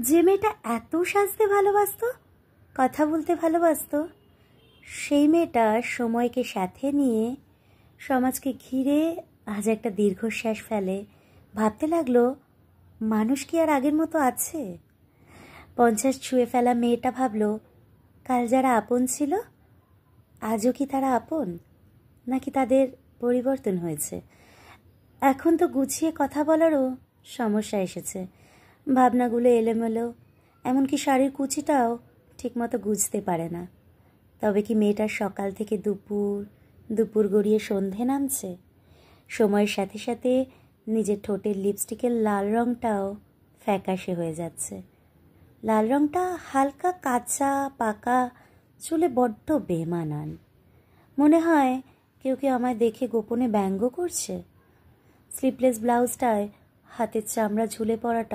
যে মেয়েটা এত সাজতে ভালোবাসতো, কথা বলতে ভালোবাসতো, সেই মেয়েটা সময়কে সাথে নিয়ে সমাজকে ঘিরে আজ একটা দীর্ঘশ্বাস ফেলে। ভাবতে লাগলো, মানুষ কি আর আগের মতো আছে? 50 ছুঁয়ে ফেলা মেয়েটা ভাবলো, কাল যারা আপন ছিল আজও কি তারা আপন, নাকি তাদের পরিবর্তন হয়েছে? এখন তো গুছিয়ে কথা বলারও সমস্যা এসেছে। ভাবনাগুলো এলোমেলো, এমনকি শাড়ির কুচিটাও ঠিকমতো গুছতে পারে না। তবে কি মেয়েটার সকাল থেকে দুপুর, দুপুর গড়িয়ে সন্ধে নামছে? সময়ের সাথে সাথে নিজের ঠোঁটের লিপস্টিকের লাল রঙটাও ফ্যাকাশে হয়ে যাচ্ছে। লাল রঙটা হালকা কাঁচা পাকা চুলে বড্ড বেমানান। মনে হয় কেউ কেউ আমায় দেখে গোপনে ব্যঙ্গ করছে। স্লিপলেস ব্লাউজটায় হাতের চামড়া ঝুলে পড়াটা